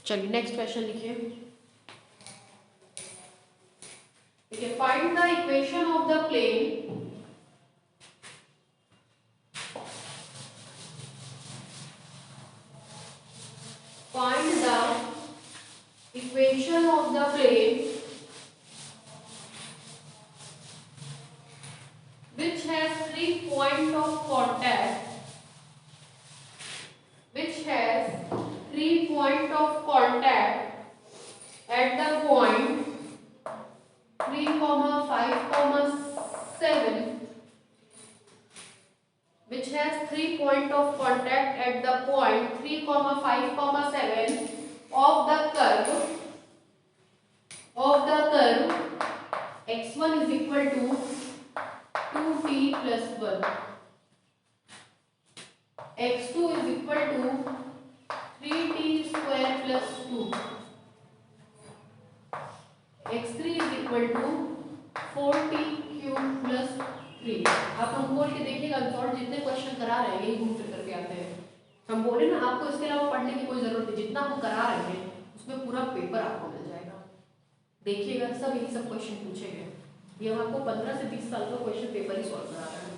चलिए next question लिखिए। देखिए, find the equation of the plane find the equation of the plane which has 3 points of contact, which has 3 points of contact at the point 3, 5, 7, which has 3 points of contact at the point 3, 5, 7 of the curve x1 is equal to 2t plus 1, x2 is equal to 3t square plus 2, x3 is equal to 4t cube plus 3। आप हम बोल के देखिएगा, solve जितने question करा रहे हैं यही घूम फिर करके आते हैं। हम बोले ना आपको इसके अलावा पढ़ने की कोई जरूरत नहीं, जितना हम करा रहे हैं उसमें पूरा पेपर आपको मिल जाएगा। देखिएगा सब यही सब क्वेश्चन पूछे गए, ये हम आपको 15 से 20 साल का क्वेश्चन पेपर ही सॉल्व करा रहे हैं।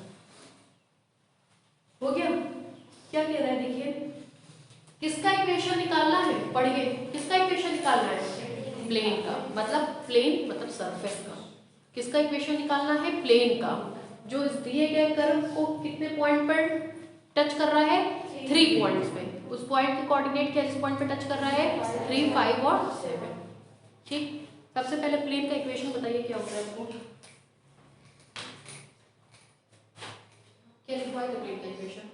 हो गया? क्या कह रहा है देखिए, किसका इक्वेशन निकालना है, पढ़िए किसका इक्वेशन निकालना है, प्लेन का, मतलब प्लेन मतलब सरफेस का। किसका इक्वेशन निकालना है, प्लेन का, जो इस दिए गए कर्व को कितने पॉइंट पर टच कर रहा है, 3 पॉइंट्स पे। उस पॉइंट के कोऑर्डिनेट क्या इस पॉइंट पे टच कर रहा है, 3, 5 और 7। ठीक, सबसे पहले प्लेन का इक्वेशन बताइए क्या होता है आपको, क्या लिखवा है प्लेन का equation.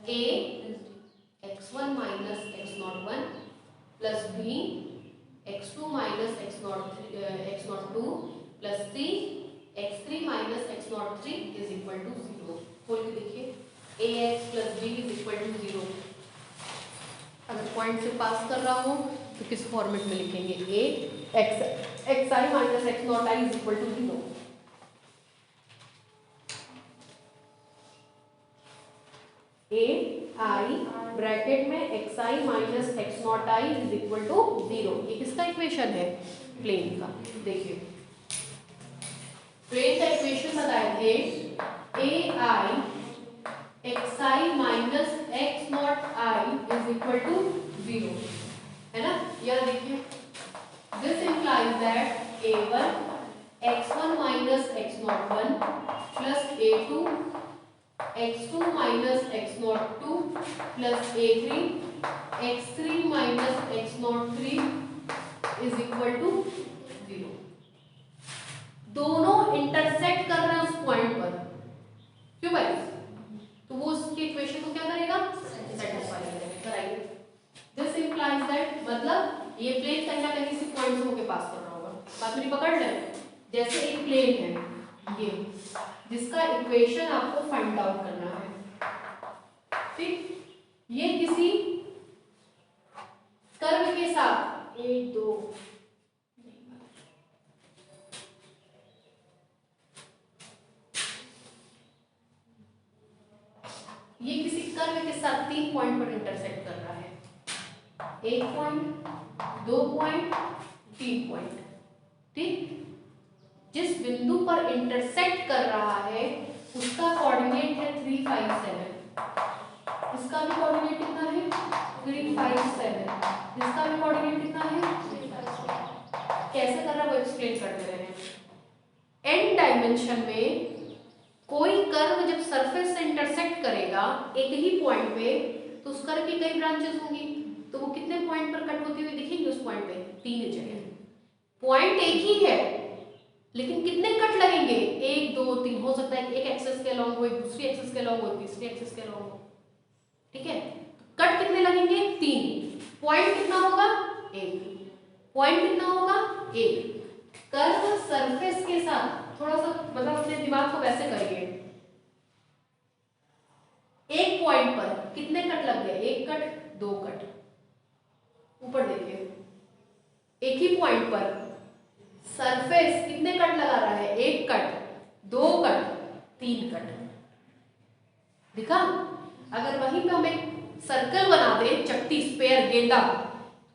a x1 minus x01 plus b x2 minus x02 plus c x3 minus x03 is equal to 0। खोल के देखिए ax plus b is equal to 0। अगर पॉइंट से पास कर रहा हूँ तो किस फॉर्मेट में लिखेंगे, a xi minus x0i is equal to 0। a i bracket में xi minus x0i is equal to 0। ये किसका इक्वेशन है, प्लेन का। देखिए प्लेन का इक्वेशन बताए थे ai xi minus x0i is equal to 0, है ना। यह देखिए this implies that a1 x1 minus x01 plus a2 x2 minus x02 plus a3 x3 minus x03 is equal to 0। दोनों इंटरसेक्ट कर रहे हैं उस पॉइंट पर, क्यों भाई, तो वो उसके इक्वेशन को क्या करेगा, सेटिस्फाई कराइए। दिस इंप्लाइज दैट, मतलब ये प्लेन कहीं ना कहीं किसी पॉइंट से होके पास कर रहा होगा। बात मेरी पकड़ ले, जैसे एक प्लेन है ये, जिसका इक्वेशन आपको फाइंड आउट करना है, ठीक। ये किसी कर्व के साथ 1 2 ये किसी कर्व के साथ 3 पॉइंट पर इंटरसेक्ट कर रहा है, 1 पॉइंट, 2 पॉइंट, 3 पॉइंट, ठीक। जिस बिंदु पर इंटरसेक्ट कर रहा है उसका कोऑर्डिनेट है 3, 5, 7। इसका भी कोऑर्डिनेट कितना है, 3, 5, 7। इसका भी कोऑर्डिनेट कितना है, 3, 5, 7। कैसे कर रहा है वो एक्सप्लेन करते रहे। एन डायमेंशन में कोई कर्व जब सरफेस से इंटरसेक्ट करेगा एक ही पॉइंट पे, तो उस कर्व की कई ब्रांचेस होंगी, तो वो कितने पॉइंट पर कट होती हुई दिखेंगी उस पॉइंट पे, 3 जगह। पॉइंट एक ही है लेकिन कितने कट लगेंगे, 1 2 3, हो सकता है एक एक्सिस के अलॉन्ग हो, दूसरी एक्सिस के अलॉन्ग हो, तीसरी एक्सिस के अलॉन्ग हो, ठीक है। कट कितने लगेंगे, 3। पॉइंट कितना होगा, 1। पॉइंट कितना होगा, 1। कर्व सरफेस के साथ थोड़ा सा मतलब अपने दिमाग को वैसे करिए, एक पॉइंट पर कितने कट लग गए, 1 कट, 2 कट। ऊपर देखिए एक ही पॉइंट पर सरफेस कितने कट लगा रहा है, एक कट, दो कट, तीन कट, दिखा। अगर वहीं पे हम एक सर्कल बना दें, चकती, स्पेयर, गेंदा,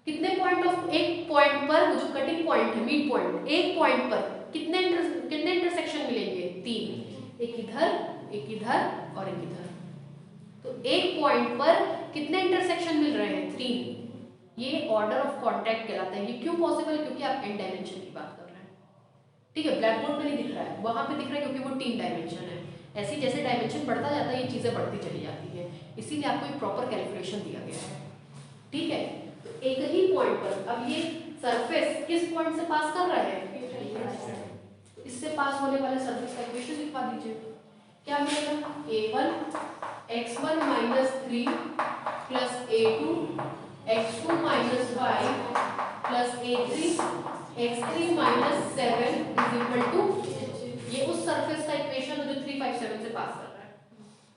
कितने पॉइंट ऑफ, एक पॉइंट पर जो कटिंग पॉइंट है, मिड पॉइंट, एक पॉइंट पर कितने इंटरसेक्शन मिलेंगे, तीन, एक इधर, एक इधर और एक इधर। तो एक पॉइंट पर कितने इंटरसेक्शन मिल रहे हैं, तीन। ये ऑर्डर ऑफ कॉन्टैक्ट कहलाता है। ये क्यों पॉसिबल है, क्योंकि आप एन डायमेंशन की बात कर रहे हैं, ठीक है। ब्लैक बोर्ड पे नहीं दिख रहा है, वहां पे दिख रहा है क्योंकि वो 3 डायमेंशन है। ऐसे जैसे डायमेंशन बढ़ता जाता है, ये चीजें बढ़ती चली जाती है, इसीलिए आपको एक प्रॉपर कैलकुलेशन दिया गया है, ठीक है। तो एक ही पॉइंट पर, अब ये सरफेस किस पॉइंट से पास कर रहा है, तो इससे पास होने वाले सरफेस का इक्वेशन लिखवा दीजिए। क्या मिलेगा, a1 x1 - 3 + a2 x2 - 5 + a3 x3 - 7 = ये उस सरफेस का इक्वेशन है जो 357 से पास कर रहा है।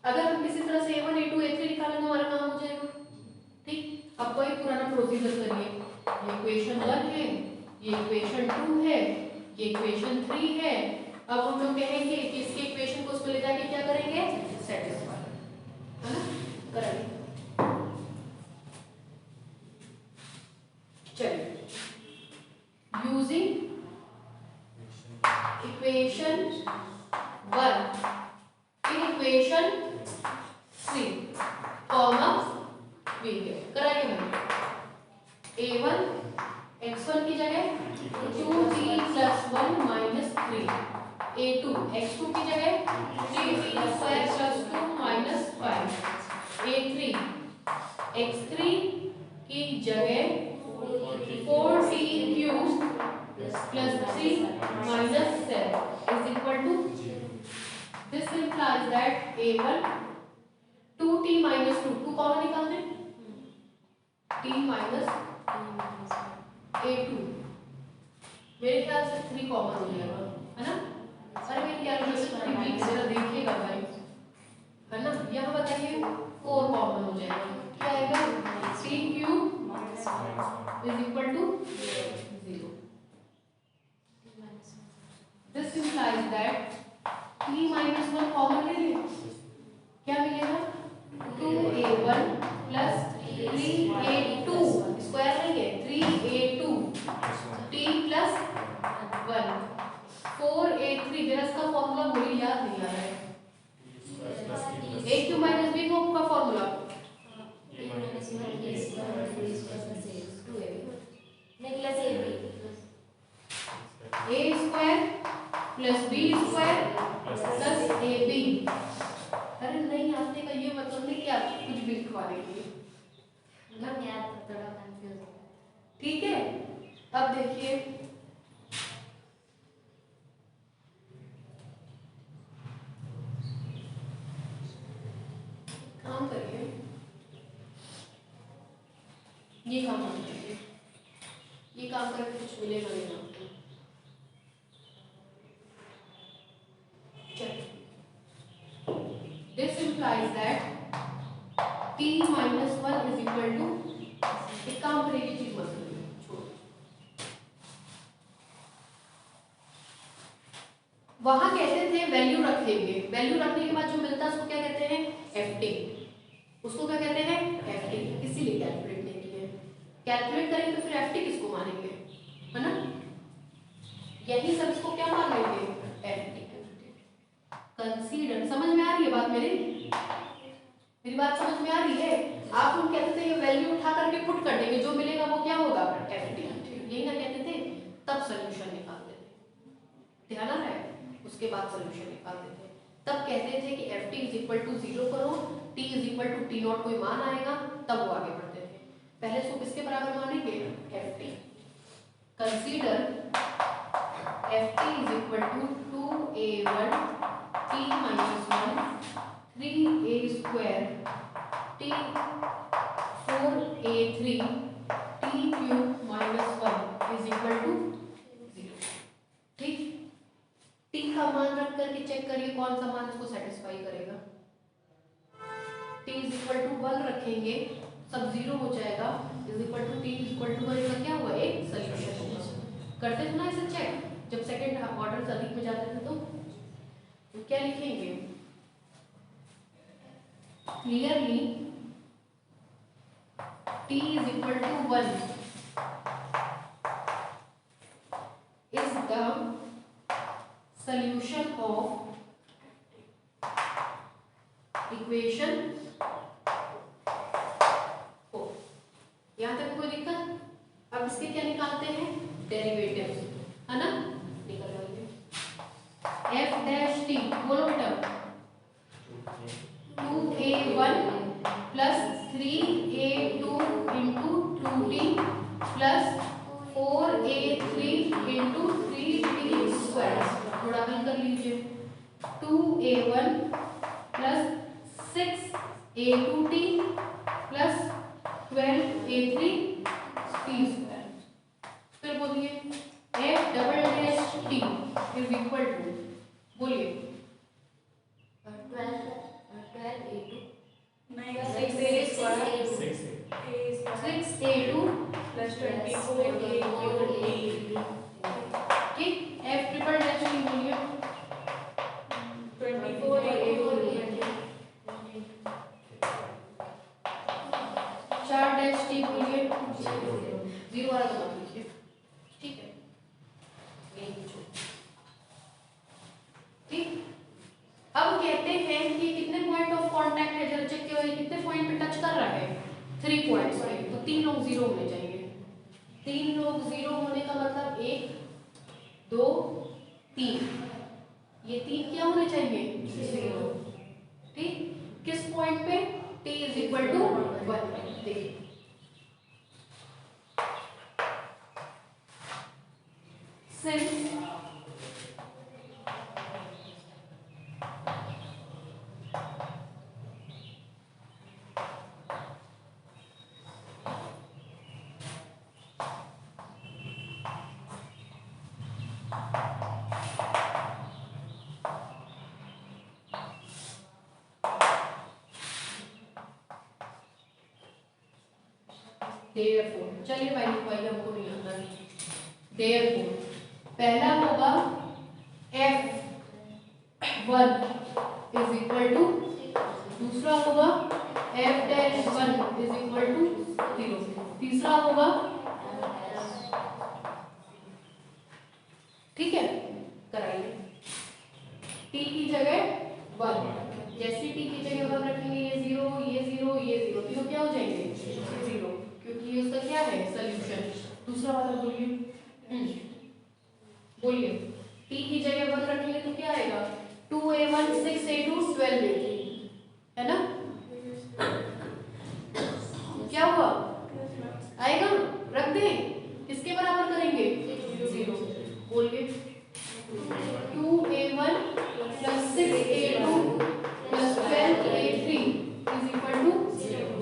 अगर हम किसी तरह से a1 a2 a3 निकालें तो हमारा काम हो जाएगा, ठीक। अब कोई पुराना प्रोसीजर करिए, ये इक्वेशन 1 है, ये इक्वेशन 2 है, ये इक्वेशन 3 है। अब हम लोग कहेंगे कि इसके इक्वेशन को उसमें ले जाके क्या करेंगे, सेटिस्फाई, है ना, करेंगे। चलिए, using equation 1 in equation 3 comma v कराइए मैंने। a1 x1 की जगह 2t + 1 - 3, a2 x2 की जगह 3t² + 2 - 5, a3 x3 की जगह 4t³ + 3 - 7 this implies that a1 2t - 2 2 common निकाल दें, t - a2, मेरे ख्याल से 3 कॉमन हो जाएगा, है ना। अरे मेरी कैलकुलेशन थोड़ी वीक है, जरा देखिएगा भाई, है ना। यहाँ बताइए 4 कॉमन हो जाएगा, क्या आएगा, t³ = 0। This implies that t - 1 common ले लें, क्या मिलेगा, 2a1 + 3a2 स्क्वायर लेंगे, 3a2 t + 1 4a3, जरा इसका फॉर्मूला मुझे याद नहीं आ रहा है, a³ - b का फॉर्मूला a² + b². अरे नहीं आते का ये मतलब नहीं कि आप कुछ भी लिखवा देंगे, ठीक है। अब देखिए, काम करिए, ये काम करिए, ये काम करके कुछ मिलेगा नहीं आपको। चलिए, this implies that t - 1 = एक काम करेगी, चीज मत करिए, छोड़ो। वहां कहते थे वैल्यू रखेंगे, वैल्यू रखने के बाद जो मिलता है उसको क्या कहते हैं, ft, उसको क्या कहते हैं, ft, इसीलिए कैलकुलेट नहीं किए। कैलकुलेट करेंगे तो फिर ft किसको मानेंगे, है ना, यही सब इसको क्या मान लेंगे, ft। कंसीडर, समझ में आ रही है बात मेरी बात समझ में आ रही है। आप लोग कहते थे ये वैल्यू उठा करके पुट कर देंगे, जो मिलेगा वो क्या होगा, ft, यही ना कहते थे। तब सॉल्यूशन निकालते थे, ध्यान आ रहा है, उसके बाद सॉल्यूशन निकालते थे। तब कहते थे कि ft = 0 करो, t = t0 कोई मान आएगा, तब वो आगे बढ़ते थे। पहले इसको किसके बराबर मानेंगे, ft। Consider ft = 2a1 t - 1 3a² t 4a3 t³ - 1 = 0, ठीक। t का मान रख करके चेक करिए कौन सा मान इसको सेटिस्फाई करेगा। t = 1 रखेंगे, सब 0 हो जाएगा, t = 1 का क्या हुआ, एक सॉल्यूशन होगा। करते थे ना इसे चेक, जब सेकंड ऑर्डर अधिक में जाते थे तो क्या लिखेंगे? Clearly t is equal to 1 is the solution of equation 4। यहाँ तक कोई दिक्कत? अब इसके क्या निकालते हैं? डेरिवेटिव, है ना? निकलवाइए। f डैश t, बोलो बेटा। 2a1 plus 3a2 into 2t plus 4a3 into 3t square. थोड़ा हल कर लीजिए। 2a1 plus 6a2t plus 12a3 t square. फिर बोलिए f double dash t is equal to, बोलिए 12a2 6a2 प्लस 24a3। ठीक, f ट्रिपल डैश टी बोलिए 24a3। 4 dash T बोलिए 0 वाला तो मत लिखिए, ठीक है? ठीक, अब कहते हैं कि कितने पॉइंट ऑफ कांटेक्ट है, जरा चेक किया, कितने पॉइंट पे टच कर रहा है? 3 पॉइंट्स पे, तो 3 लोग 0 होने चाहिए। 3 लोग 0 होने का मतलब 1 2 3, ये 3 क्या होने चाहिए? 0। ठीक, किस पॉइंट पे? t is equal to 1। देखिए सिंस therefore, चलिए भाई लिखवाइए, हमको नहीं आता। therefore पहला होगा f1 इज इक्वल टू, दूसरा होगा f-1 इज इक्वल टू 0, तीसरा होगा, ठीक है? कराइए t की जगह 1, जैसे t की जगह 1 रखेंगे ये 0 ये 0 ये 0, तीनों क्या हो जाएंगे? 0, क्योंकि ये उसका क्या है? सॉल्यूशन। दूसरा वाला बोलिए, बोलिए t की जगह 1 रखेंगे तो क्या आएगा? 2a1 6a2 12a3, है ना? क्या हुआ? आएगा? रख दें, किसके बराबर करेंगे? 0। बोलिए 2a1 plus 6a2 plus 12a3 is equal to 0।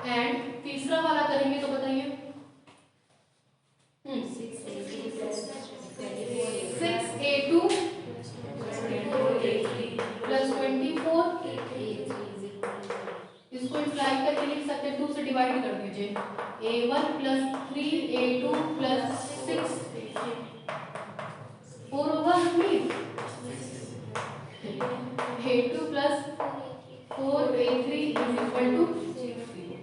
And तीसरा वाला करेंगे तो बताइए 6a2 प्लस 24, इसको इम्प्लाई करके लिख सकते हैं, 2 से डिवाइड कर दीजिए। a1 प्लस 3a2 प्लस 6 4 होगा please, a2 plus 4a3 is equal to 0।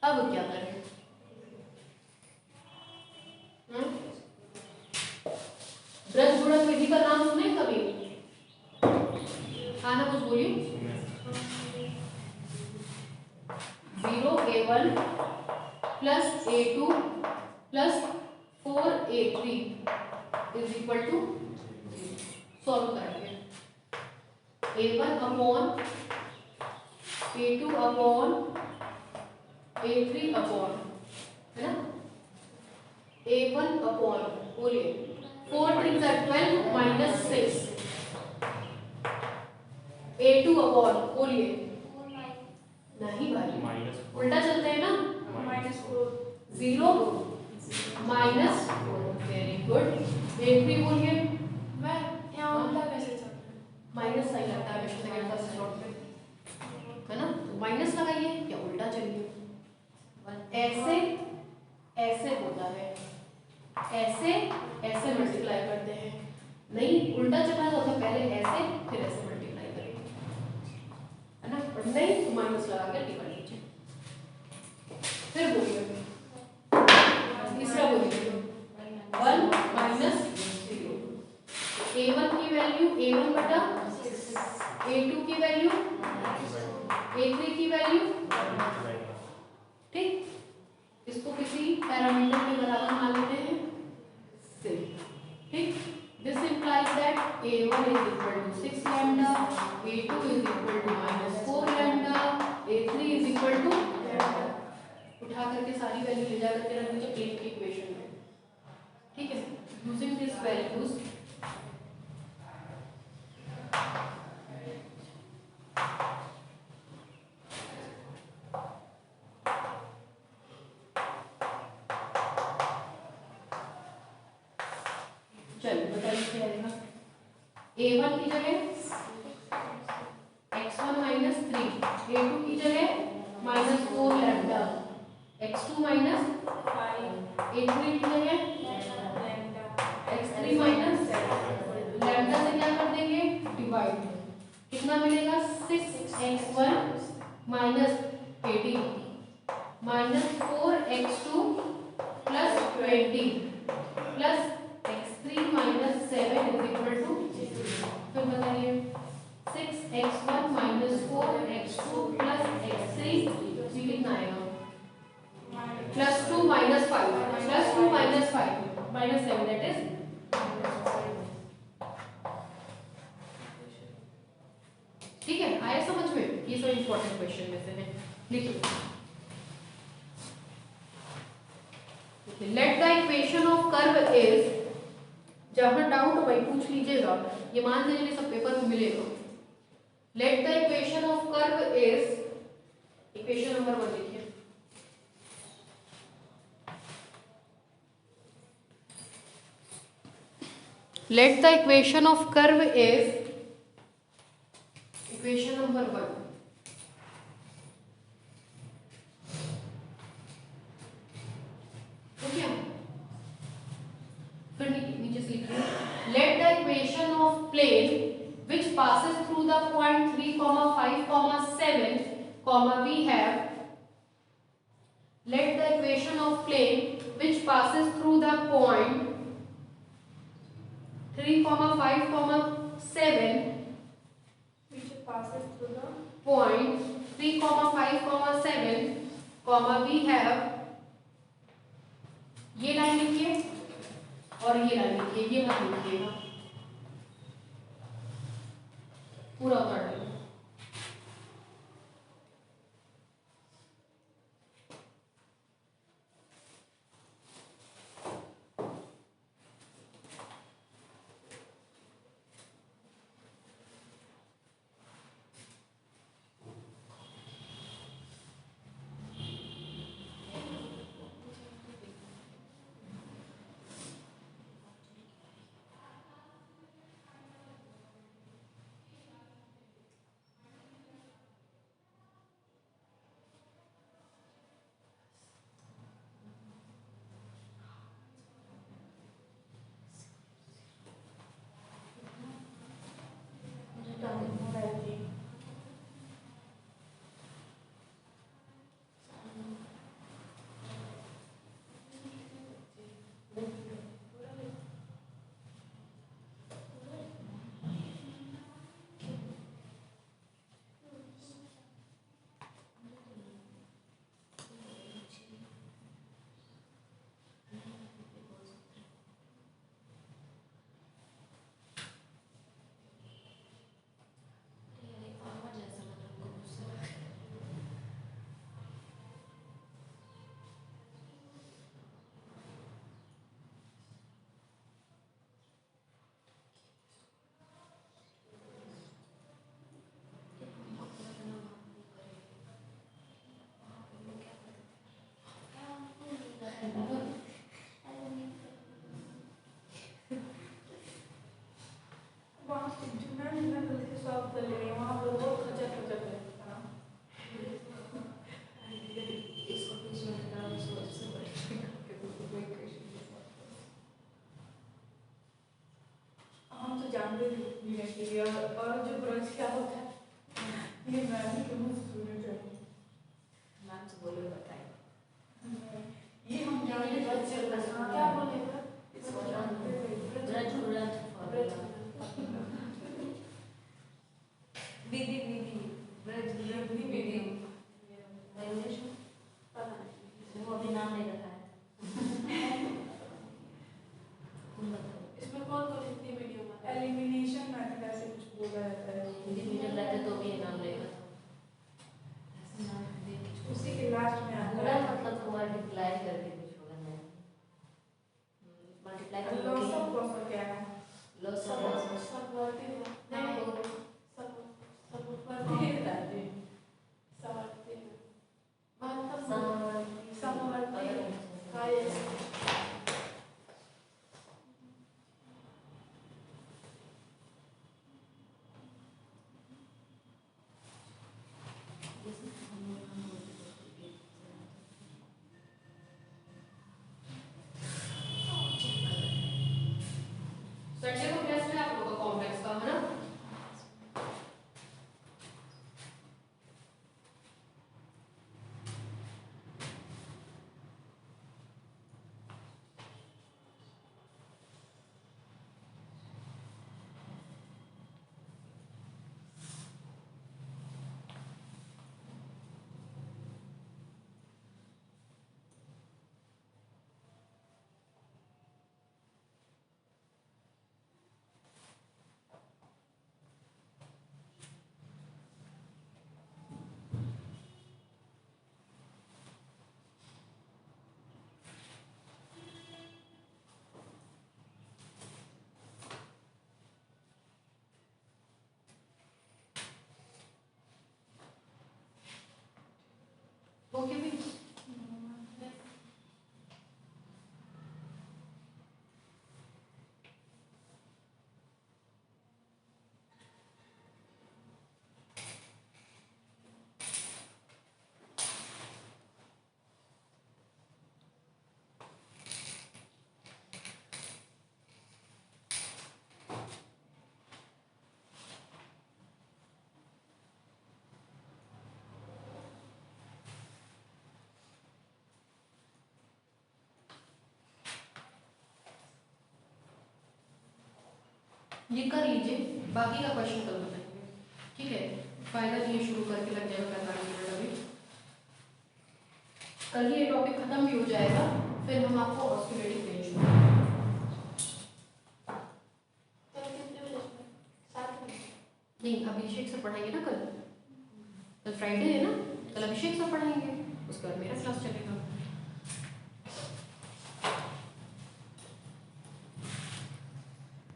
अब क्या करें? ब्रज गुणक विधि का नाम सुने कभी? हाँ ना, कुछ बोलिए। 0a1 plus a2 plus 4a3 is equal to 0। Solve करेंगे। a1 upon a2 upon a3 upon, है ना? a1 अपॉन, बोलिए 4 3 12 माइनस 6, a2 अपॉन, बोलिए नहीं भाई उल्टा चलते हैं ना, -0 माइनस, वेरी गुड। a3 बोलिए, मैं यहाँ उल्टा कैसे चलता है? माइनस सही लगता है हमेशा सेकंड फर्स्ट स्लॉट पे, है ना? तो माइनस लगाइए या उल्टा चलिए, ऐसे ऐसे होता है, ऐसे ऐसे मल्टीप्लाई करते हैं, नहीं उल्टा चला होता, पहले ऐसे फिर ऐसे मल्टीप्लाई करेंगे, है ना। और नहीं तो माइनस लगा के टिक लीजिए। फिर बोलिए तीसरा बोलिए 1 माइनस 0। a1 की वैल्यू a1 बटा a2 की वैल्यू a3 की वैल्यू, ठीक। इसको किसी पैरामीटर के बराबर मान लेते हैं से, ठीक। This implies that a1 is equal to 6 lambda, a2 is equal to -4 lambda, a3 is equal to, उठा करके सारी वैल्यू ले जा करके रख दीजिए प्लेन की इक्वेशन में, ठीक है। यूजिंग दिस वैल्यूज चलिए बताइए क्या आएगा। a1 की जगह x1 माइनस 3, a2 की जगह -4 लैम्डा, x2 माइनस 5, a3 की जगह x3 माइनस लैम्डा से क्या कर देंगे डिवाइड, कितना मिलेगा 6x1 minus 18 -4x2 plus 20 plus x3 minus 7 is equal to, फिर बताइए 6x1 minus 4x2 plus x3 कितना आएगा +2 minus 5 +2 minus 5 minus 7 that is, ठीक है। आया समझ में, ये सब इंपॉर्टेंट क्वेश्चन में से है। लिखिए late the equation of curve is, जहां डाउट भाई पूछ लीजिएगा, ये मान लीजिए सब पेपर में मिलेगा। Let the equation of curve is, equation number 1 देखिए, let the equation of curve is, equation number 1, फिर नीचे से लिख रहे हैं let the equation of plane which passes through the point 3, 5, 7, we have, let the equation of plane which passes through the point 3, 5, 7, which passes through the point 3, 5, 7, we have, ये line लिखिए और ये लाइन लिखिए, ये मत लिखिएगा, पूरा उतार डालिए। जानते थे यूनिट के लिए और जो ब्रज क्या होता है ये मैं भी क्यों स्टूडेंट है मैम से बोलो बताए ये हम जानते थे क्या बोलेगा विधि विधि ब्रज विधि विधि वो अभी नाम नहीं रखा है। इसमें कौन कौन हिंदी मीडियम है एलिमिनेशन मेथड ऐसे कुछ बोला जाता है हिंदी मीडियम रहते तो भी ये नाम लेगा उसी के लास्ट में आता पूरा है मतलब तो मल्टीप्लाई करके कुछ होगा नहीं मल्टीप्लाई कर लो लॉस ऑफ कॉस्ट क्या है लॉस ऑफ सबवर्टिव नहीं सबवर्टिव रहते सबवर्टिव समवर्ती हाईएस्ट संडे को टेस्ट है आप लोगों का कॉम्प्लेक्स का है ना ओके भाई ये कर लीजिए बाकी का क्वेश्चन कल बताएंगे ठीक है फायदा ये शुरू करके लग जाएगा 45 मिनट अभी कल ये टॉपिक खत्म भी हो जाएगा फिर हम आपको ऑस्किलेटिंग पेज नहीं अभिषेक से पढ़ाएंगे ना कल फ्राइडे है ना कल अभिषेक से पढ़ाएंगे उसके बाद मेरा क्लास चलेगा